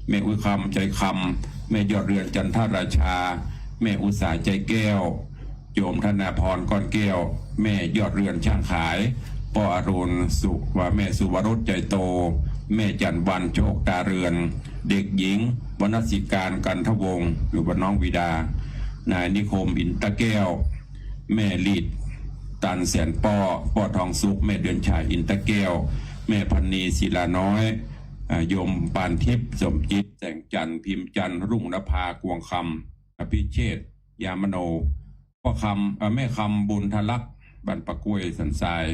แม่อุ้ยคำใจคำแม่ยอดเรือนจันทราชาแม่อุตสาใจแก้วโยมธนาพรก้อนแก้วแม่ยอดเรือนช่างขายปออรุณสุว่าแม่สุวรสใจโตแม่จันวันโชคตาเรือนเด็กหญิงวรรณศิการกันทวงศ์หรือว่าน้องวิดานายนิคมอินตะแก้วแม่ลีดตันแสนปอทองสุขแม่เดือนชายอินตะแก้วแม่พันนีศิลาน้อยโยมปานทิพย์สมจิตแสงจันทร์พิมพ์จันทร์รุ่งนภากวงคำอภิเชษยามโนพ่อคำแม่คำบุญทลักษ์บรรปะกล้วยสันทราย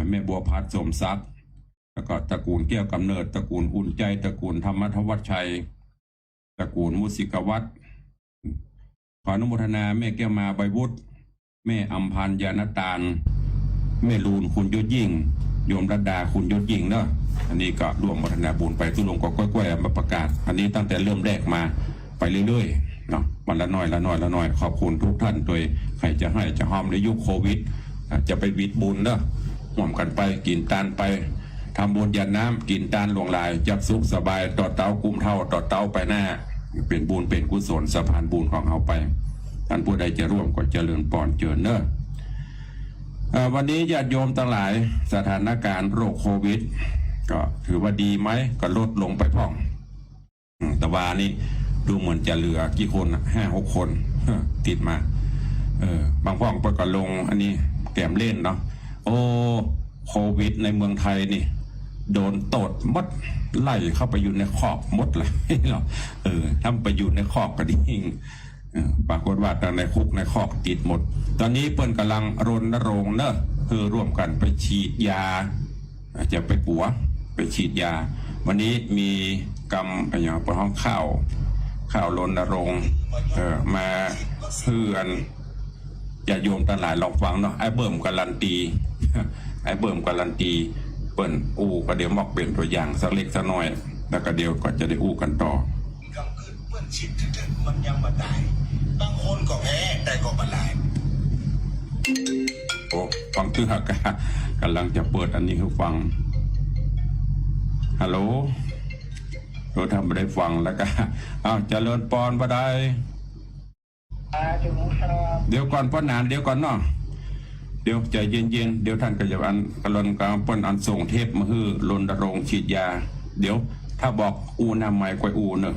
แม่บัวพัดสมศักดิ์แล้วก็ตระกูลแก้วกำเนิดตระกูลอุ่นใจตระกูลธรรมทวัชชัยตระกูลมุสิกวัฒน์ขออนุโมทนาแม่แก้วมาใบวุฒิแม่อัมพันธ์ยานตาลแม่ลูนคุณยศยิ่งโยมรัตดาคุณยศยิ่งเนาะอันนี้ก็ร่วมโมทนาบุญไปตุลงก็ก้อยๆมาประกาศอันนี้ตั้งแต่เริ่มแรกมาไปเรื่อยๆเนาะวันละน้อยขอบคุณทุกท่านโดยใครจะให้จะห้อมในยุคโควิดจะไปวิดบุญเนาะห่วมกันไปกินตานไปทำบุญหยาดน้ำกินตานหลวงลายจับสุขสบายต่อเต้ากุมเท่าต่อเต้าไปหน้าเป็นบุญเป็นกุศลสะพานบุญของเราไปท่านผู้ใดจะร่วมก็เจริญปอนเจริญเนอะวันนี้ญาติโยมทั้งหลายสถานการณ์โรคโควิดก็ถือว่าดีไหมก็ลดลงไปพ่องแต่ว่านี่ดูเหมือนจะเหลือกี่คน5-6 คนติดมาบางพ่องก็ลงอันนี้แกมเล่นเนาะโอ้โควิดในเมืองไทยนี่โดนตดมดไล่เข้าไปอยู่ในคอกมดเลยเนาะถ้าไปอยู่ในคอกก็ดิ่งปรากฏว่าแต่ในคุกในคอกติดหมดตอนนี้เปิ้นกำลังรณรงค์เนอะคือร่วมกันไปฉีดยาจะไปปัวไปฉีดยาวันนี้มีกรรมอย่างปห้องข้าวรณรงค์มาเพื่อนอย่าโยมทั้งหลายลองฟังเนาะไอ้เบิ่มการันตีไอ้เบิ่มการันตีเปิ้นก็เดี๋ยวมอกเป็นตัวอย่างสักเล็กสักน้อยแล้วก็เดี๋ยวก็จะได้กันต่อกำคืนเปิ้นชิดถึงมันยังมาตายบางคนก็แพ้แต่ก็บรรลัยโอ้ฟังตื้อหักกำลังจะเปิดอันนี้คือฟังฮัลโหลเราทำไม่ได้ฟังแล้วก็เจริญปอนบ่ได้เดี๋ยวก่อนป้อนนานเดี๋ยวก่อนเนาะเดี๋ยวใจเย็นๆเดี๋ยวท่านก็จะกำลังป้อนอันส่งเทพมาฮือรณรงค์ฉีดยาเดี๋ยวถ้าบอกนำไม้กวยเนอะ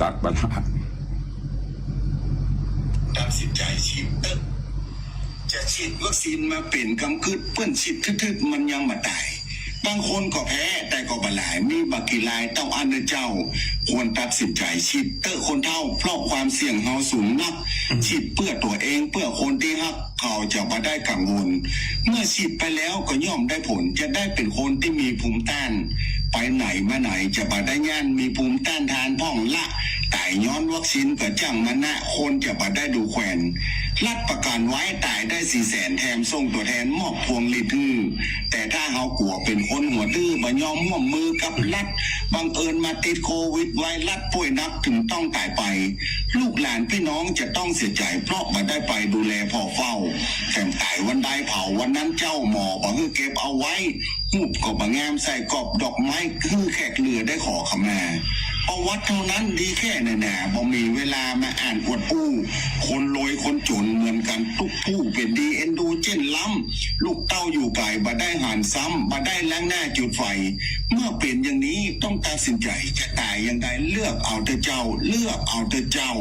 ตัดปัญหาตัดสินใจฉีดจะฉีดวัคซีนมาเป็นกำคืดเปิ้นฉีดทึดๆมันยังมาตายบางคนก็แพ้แต่ก็บรรลัยมีบักกี่ลายต้องอันเจ้าควรตัดสินใจฉีดคนเท่าเพราะความเสี่ยงเฮาสูงนักฉีดเพื่อตัวเองเพื่อคนที่ฮักเขาจะมาได้กังวลเมื่อฉีดไปแล้วก็ย่อมได้ผลจะได้เป็นคนที่มีภูมิต้านไปไหนมาไหนจะมาได้ย่านมีภูมิต้านทานพ่องละแต่ย้อนวัคซีนก็จังมันนะคนจะมาได้ดูแขวนรัฐประกันไว้ตายได้400,000แถมส่งตัวแทนมอบพวงลีดื้อแต่ถ้าเฮากลัวเป็นคนหัวดื้อมายอมร่วมมือกับรัฐบังเอิญมาติดโควิดไวรัสป่วยนักถึงต้องตายไปลูกหลานพี่น้องจะต้องเสียใจเพราะมาได้ไปดูแลพ่อเฝ้าแถมตายวันใดเผาวันนั้นเจ้าหมอบอกให้เก็บเอาไว้หูบก็บางงามใส่กรอบดอกไม้คือแขกเรือได้ขอขมา ประวัติเท่านั้นดีแค่ไหนหนาบ่มีเวลามาอ่านอวดอู้คนรวยคนจนเหมือนกันทุกผู้เป็นดีเอ็นดูเช่นล้ำลูกเต้าอยู่ไก่บ่ได้หันซ้ำบ่ได้ล้างหน้าจุดไฟเมื่อเป็นอย่างนี้ต้องตัดสินใจจะตายอย่างใดเลือกเอาเถอะเจ้าเลือกเอาเถอะเจ้า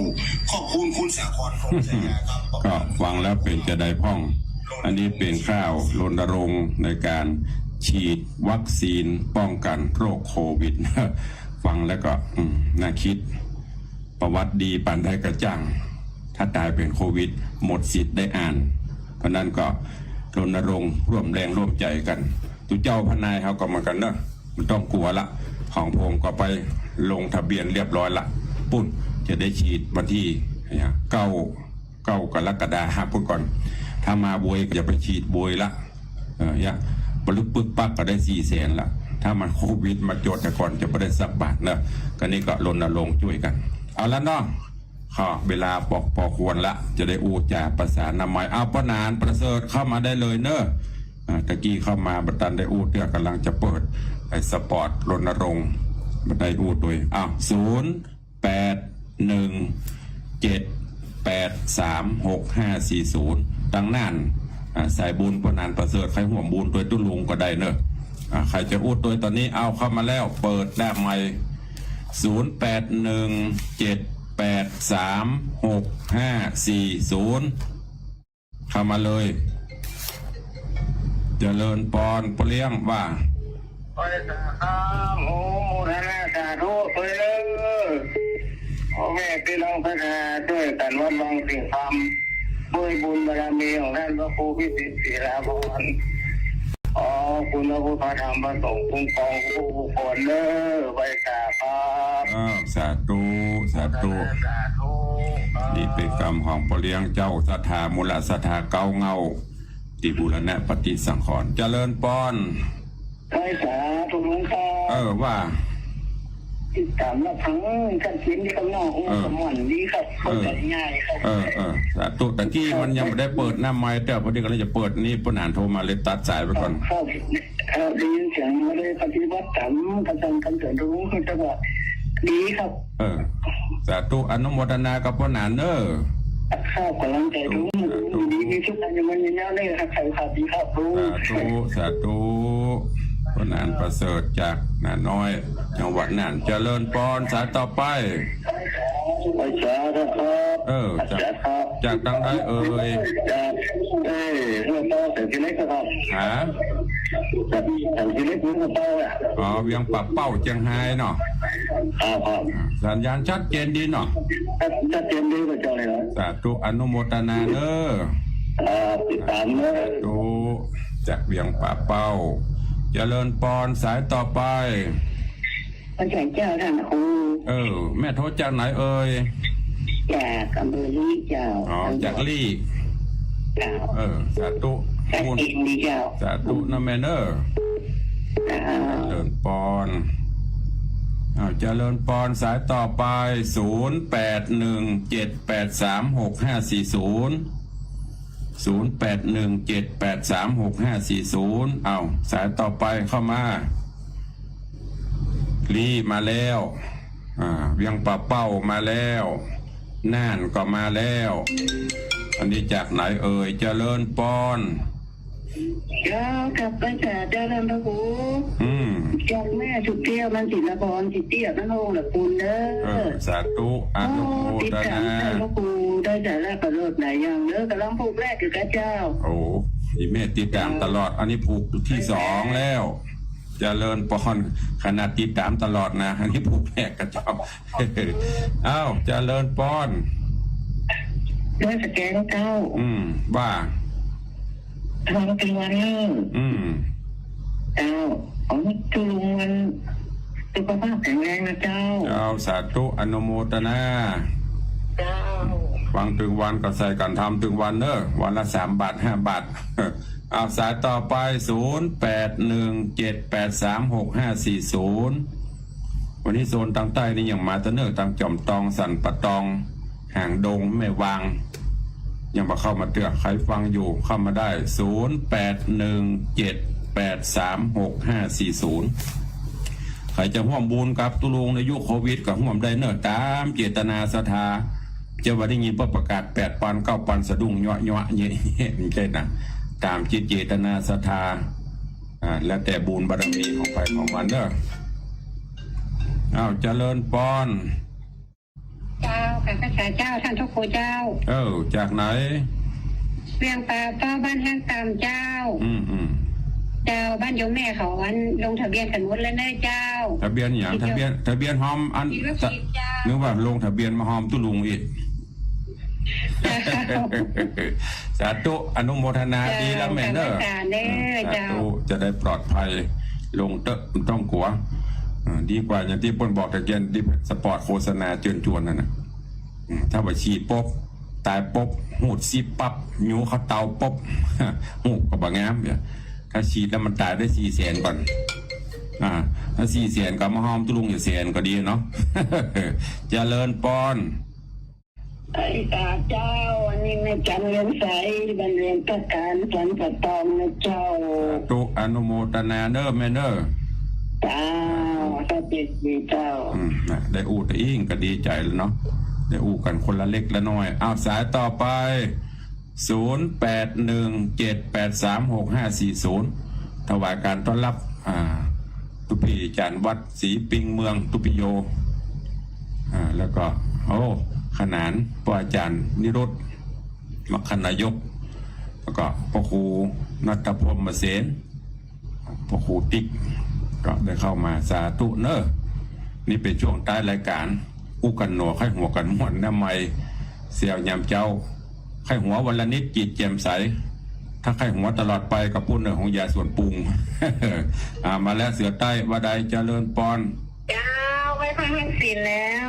ขอบคุณคุณสาครพงษ์ชัยครับ ก็ฟังแล้วเป็นจะได้พ่อง อันนี้เป็นข้าวรณรงค์ในการฉีดวัคซีนป้องกันโรคโควิด ฟังแล้วก็น่าคิดประวัติดีปันได้กระจ่างถ้าตายเป็นโควิดหมดสิทธิ์ได้อ่าน เพราะนั้นก็รณรงค์ร่วมแรงร่วมใจกันตุเจ้าพนายเขาก็มากันเนอะมันต้องกลัวละของผมก็ไปลงทะเบียนเรียบร้อยละปุ่นจะได้ฉีดวันที่เก้ากรกฎาคมปุ่นก่อนถ้ามาบวยก็จะไปฉีดบวยละบรรลุปึกปักก็ได้400,000ละถ้ามันโควิดมาโจทย์แต่ก่อนจะไม่ได้สักบาทเนอะก็นี่ก็รณรงค์ช่วยกันเอาละเนาะเวลาปอกควรละจะได้อูจ่าภาษานามายเอาปนานประเสริฐเข้ามาได้เลยเนอะตะกี้เข้ามาบัตันได้อูเตือกำลังจะเปิดไอ้สปอร์ตรณรงค์บัได้อูด้วย0817836540ดังนั้นสายบุญปนานประเสริฐใครห่วงบุญตัวตุ้ลุงก็ได้เนอะใครจะอูตัวตอนนี้เอาเข้ามาแล้วเปิดได้ใหม่0817836540เข้ามาเลยเจริญปอนเปรี้ยงว่าไปสาขาโมนาสาธุไปเลยพ่อแม่พี่น้องพระนาช่วยกันวัดวังสิ่งธรรมด้วยบุญบารมีของท่านพระครูพิสิทธิ์ศิลาภรณ์คุณพระพุทธธรรมประสงค์คุ้มครองผู้บุคคลเด้อไปสาขาสาธุสาธุนี่เป็นกรรมของปเลี้ยงเจ้าศรัทธามูลศรัทธาเก้าเงาที่บูรณะปฏิสังขรณ์เจริญปอนไปสาธุลุงครับว่าติดตามรับทั้งการเขียนที่ข้างนอกของสมอนดีครับเข้าใจง่ายครับสาธุตะกี้มันยังไม่ได้เปิดหน้าไม้แต่พอดีก็เลยจะเปิดนี่ปนานโทรมาเลยตัดสายไปก่อนครับได้ยินเสียงมาเลยปฏิบัติธรรมกำลังกันเกิดรู้คือจังหวะดีครับสาธุอนุโมทนากับปนานเนอข้าวกำลังใจรู้ดีมีทุกอันยังมันยังเลยครับใครขาดดีครับรู้สาธุปนานประเสริฐจากนาน้อยจังหวัดน่านเจริญปอนสายต่อไปจากทางใดเอ่ยเรื่องต่อแต่ที่เล็กครับแต่ที่เล็กนี่ก็ต่อเวียงปักเป้าเชียงไฮ้เนาะสัญญาณชัดเจนดีเนาะชัดเจนดีกว่าเจ้าเลยนะสาธุอนุโมทนาเด้อติดตามเนอะดูจากเวียงปักเป้าเจริญปอนสายต่อไปพระเจ้าท่านครูแม่โทษจากไหนเอ่ยจากอำเภอลี่เจ้าจากลี่สาธุคุณดีเจ้าสาธุนะแม่เนอเจริญปอนเจริญปอนสายต่อไป0817836540เอาสายต่อไปเข้ามารีมาแล้วเวียงป่าเป้ามาแล้วน่านก็มาแล้วอันนี้จากไหนเอ่ยเจริญปอนกับไปจากเจริญพระครูจากแม่สุเตี้ยมันศิลปรจิตเตี้ยนั่นโองละคุณเด้อสาธุอนุโมทนาพระครูได้แต่แรกกระโดดไหนยังเด้อกำลังผูกแรกอยู่กับเจ้าที่แม่ติดตามตลอดอันนี้ผูกที่2แล้วเจริญปอนขนาดติดตามตลอดนะอันนี้ผูกแรกกับเจ้าเจริญปอนด้วยสแกนเจ้าว่าทำเป็นวันนี้ของจุลุงมันสุขภาพแข็งแรงนะเจ้าสาธุอนุโมทนาฟังถึงวันก็ใส่กันทำถึงวันเนอะวันละ3 บาท 5 บาทสายต่อไป0817836540วันนี้โซนทางใต้นี่ยังมาตะเนอทางจอมตองสันปะตองห่างดงแม่วางยังมาเข้ามาเตือนใครฟังอยู่เข้ามาได้0817836540 รจะห่วมบุญกับตุลุงในยุคโควิดกับห่วมได้เนอะตามเจตนาศรัทธาจะว่าได้ยินประกาศ8 ปัน 9 ปันสะดุ้งเนาะเนี่ยไม่ใช่นะตามจิตเจตนาศรัทธาแล้วแต่บุญบารมีของใครของมันเด้ออ้าวเจริญปอน เจ้าค่ะพระเจ้าท่านทุกครูเจ้าจากไหนเรียงป่าป้าบ้านห้างตามเจ้าเจ้าบ้านโยมแม่เขาวันลงทะเบียนกันหมดแล้วนะเจ้าทะเบียนอย่างทะเบียนหอมอันนึกว่าลงทะเบียนมาหอมตุลุงอีกสาธุอนุโมทนาดีแล้วแม่เด้อสาธุจะได้ปลอดภัยลงต้องกลัวดีกว่าอย่างที่ปนบอกตะเกียนที่สปอร์ตโฆษณาเชิญชวนนั่นนะถ้าว่าฉีดปุ๊บตายปุ๊บหูดซีปั๊บยูเขาเตาปุ๊บหูกับบางงามเนี่ยถ้าฉีดแล้วมันตายได้400,000ก่อนถ้า400,000ก็มาหอมตุลุงอยู่100,000ก็ดีเนาะเจริญปอนไอ้ตาเจ้าวันนี้ในจันเรียนใสบันเรียนประการสันปะตองนะเจ้าตุอนุโมทนาเด้อแม่เด้อเจ้าถ้าเป็นดีเจ้าได้อูแต่อิงก็ดีใจแล้วเนาะได้อูกันคนละเล็กละน้อยเอาสายต่อไป0817836540ถวายการต้อนรับตุปีจานวัดศรีปิงเมืองตุปิโยแล้วก็ขนานปอาจารย์นิรุตมัคคณายกแล้วก็พระครูนัทพลมเสนพระครูติ๊กก็ได้เข้ามาสาธุเนอะนี่เป็นช่วงใต้รายการอู้กันหนัวไข้หัวกันม่วนน้ำไม้เสี่ยวยามเจ้าไข้หัววันละนิดจิตแจ่มใสถ้าไข้หัวตลอดไปกับปุ้นเนื้อของยาส่วนปรุง มาแล้วเสือใต้วาใดเจริญปอนเจ้าไว้พักศีลแล้ว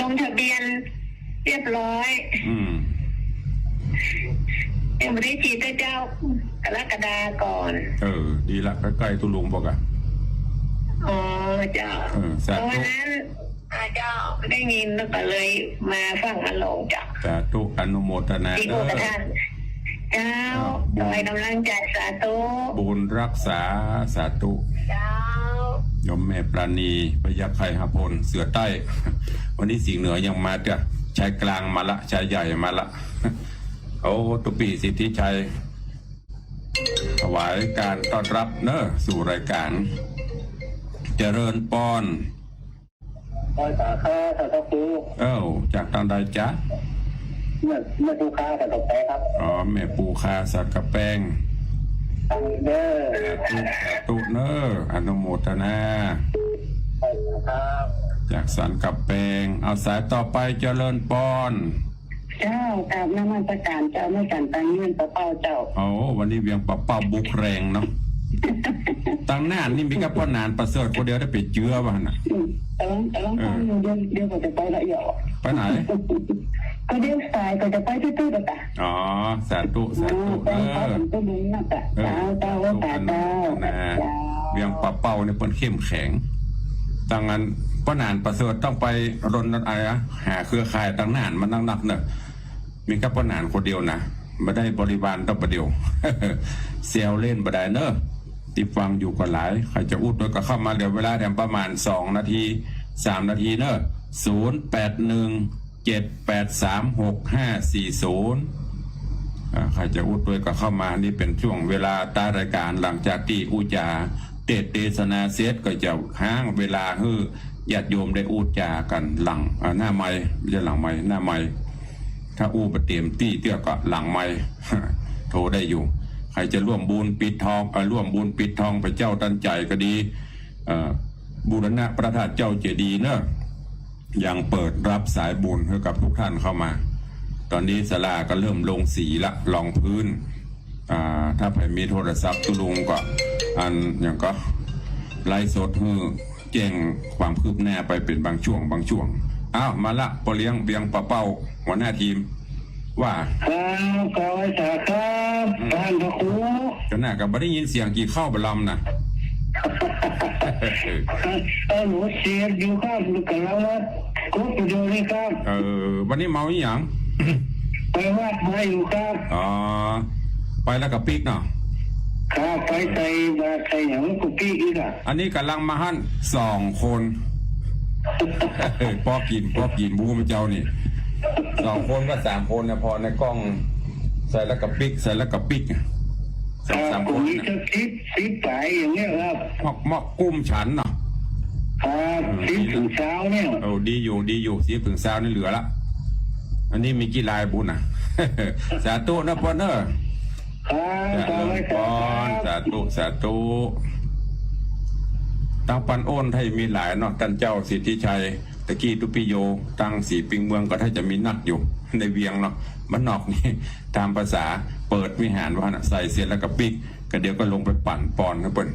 ลงทะเบียนเรียบร้อยยังไม่ได้ฉีดเจ้ากรกฎาก่อนดีละใกล้ๆตุลุงบอกเจ้าวันนั้นเจ้าได้ยินแล้วก็เลยมาฟังมาลงจ้ะสาธุอนุโมทนาดีบุญท่านเจ้าโดยกำลังใจสาธุบุญรักษาสาธุเจ้ายมแม่ปราณีพยัคฆ์ไคหพลเสือใต้วันนี้สิ่งเหนือยังมาจ้ะชายกลางมาละชายใหญ่มาละตุปีสิทธิชัยถวายการต้อนรับเนอะสู่รายการเจริญปอนสาขาสัตว์ปูจากทางใดจ๊ะแม่ปูคาสัตว์กระแปงครับแม่ปูคาสัตว์กระแปงเด้อตุเนออนุโมทนาจากสันกับแปงเอาสายต่อไปเจริญปอนเจ้ากราบนมัสการเจ้าไม่กันตังเงินปะเป้าเจ้าวันนี้เวียงปะเป้าบุกแรงเนาะตั้งนานนี่มีกับพ่อนานประเสริฐคนเดียวได้ไปเจือบ้าน่ะแต่ลองฟังเดี๋ยวก็จะไปละเอียดไปไหนก็เดี๋ยวสายก็จะไปที่ตู้ต่างสาธุตู้บุญนะจ๊ะเจ้าว่าตาเจ้าเวียงปะเป้าเนี่ยเป็นเข้มแข็งตั้งนั้นพ่อนานประเสริฐต้องไปรณอะไรหาเครือข่ายตั้งนานมันนักเนอะมีกับพ่อนานคนเดียวนะไม่ได้บริวารต้องประเดียวเซลเล่นบดายเนอะติดฟังอยู่ก็หลายใครจะอุดด้วยก็เข้ามาเดี๋ยวเวลาแถมประมาณ2 นาที3 นาทีเนอะ0817836540ใครจะอุดด้วยก็เข้ามานี่เป็นช่วงเวลาตารายการหลังจากที่อุจาเทศนาเสร็จก็จะห้างเวลาให้ญาติโยมได้อุจากันหลังหน้าไม้ไม่ใช่หลังไม้หน้าไม้ถ้าอู้ประเตรียมตี้เตี้ยก็หลังไม้โทรได้อยู่ใครจะร่วมบุญปิดทองร่วมบุญปิดทองพระเจ้าตันใจก็ดีบูรณะพระธาตุเจ้าเจดีย์เนอะยังเปิดรับสายบุญให้กับทุกท่านเข้ามาตอนนี้ศาลาก็เริ่มลงสีละรองพื้นถ้าใครมีโทรศัพท์ตุลุงก็อย่างก็ไลฟ์สดแจ้งความคืบหน้าไปเป็นบางช่วงมาละปอเลี้ยงเบียงปะเป้าหัวหน้าทีมว่าขอสาครับท่านพระครูก็น่ากับไม่ได้ยินเสียงกี่เข้าบลำนะหนูเสียอยู่ครับลูกกำลังวัดกุ๊บอยู่นี่ครับวันนี้เมาอย่างไปวัดมาอยู่ครับไปแล้วกับปิ๊กเนาะ ข้าไปใส่บาใส่หยังกุปี้อีกอ่ะ อันนี้กำลังมาหั่น2 คน พอกินบูมเจ้านี่2 คนก็3 คนนะพอในกล้องใส่แล้วกับปิ๊กสองสาม ผ ค ม น มี นะ จะคิดไปอย่างเงี้ยครับ หมอกกุ้มฉันเนาะ ครับคิดถึงเช้าเนี่ย โอ้ดีอยู่10 ถึง20นี่เหลือละอันนี้มีกี่ลายบุญอ่ะ สาธุนะพ่อเนอะ ครับต่อไป พรสาธุตั้งปันโอนให้มีหลายเนาะท่านเจ้าสิทธิชัยตะกี้ตุปิโยตั้งสีปิงเมืองก็ถ้าจะมีนักอยู่ในเวียงเนาะมันนอกนี่ตามภาษาเปิดวิหารว่านะใส่เสียแล้วก็ปิกก็เดี๋ยวก็ลงไปปั่นปอนนะเปิ้น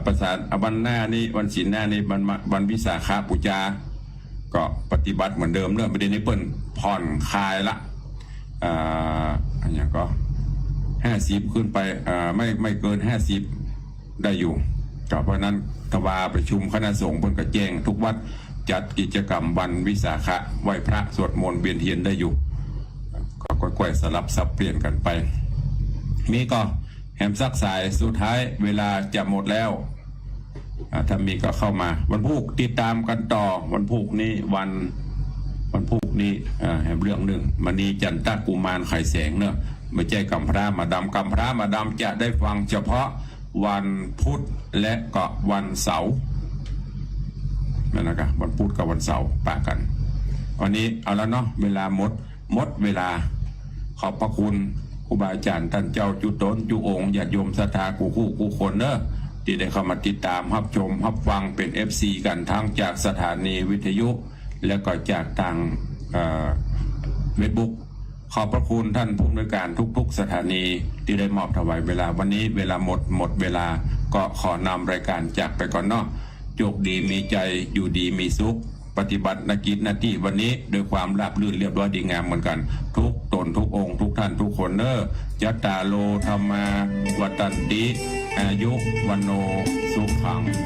ภาษาวันหน้านี้วันศีลหน้านี้วันวิสาขบูชาก็ปฏิบัติเหมือนเดิมเนอะไม่ได้ในเปิ้นผ่อนคลายละอันอย่างก็50ขึ้นไปไม่เกิน50ได้อยู่ก็เพราะนั้นทวาประชุมคณะสงฆ์เพิ่นก็แจ้งทุกวัดจัดกิจกรรมวันวิสาขะไหว้พระสวดมนต์เวียนเทียนได้อยู่ก็ค่อยๆสลับสับเปลี่ยนกันไปมีก็แหมซักสายสุดท้ายเวลาจะหมดแล้วถ้ามีก็เข้ามาวันพุธติดตามกันต่อวันพุธนี้วันพุธนี้แหมเรื่องหนึ่งมณีจันทกุมารไข่แสงเนอะไม่ใช่กำพร้ามาดำจะได้ฟังเฉพาะวันพุธและก็วันเสาร์นั่นนะครับวันพุธกับวันเสาร์ปะกันวันนี้เอาแล้วเนาะเวลาหมดเวลาขอบพระคุณครูบาอาจารย์ท่านเจ้าจุตนจุองค์ญาติโยมศรัทธากูคนเนอะที่ได้เข้ามาติดตามรับชมรับฟังเป็น FC กันทั้งจากสถานีวิทยุและก็จากทางเฟซบุ๊กขอบพระคุณท่านผู้อำนวยการทุกๆสถานีที่ได้มอบถวายเวลาวันนี้เวลาหมดเวลาก็ขอนำรายการจากไปก่อนเนาะโชคดีมีใจอยู่ดีมีสุขปฏิบัติหน้าที่วันนี้ด้วยความราบรื่นเรียบร้อยดีงามเหมือนกันทุกตนทุกองค์ทุกท่านทุกคนเนอะยัตตาโลธรรมาวัตันติอายุวันโนสุขัง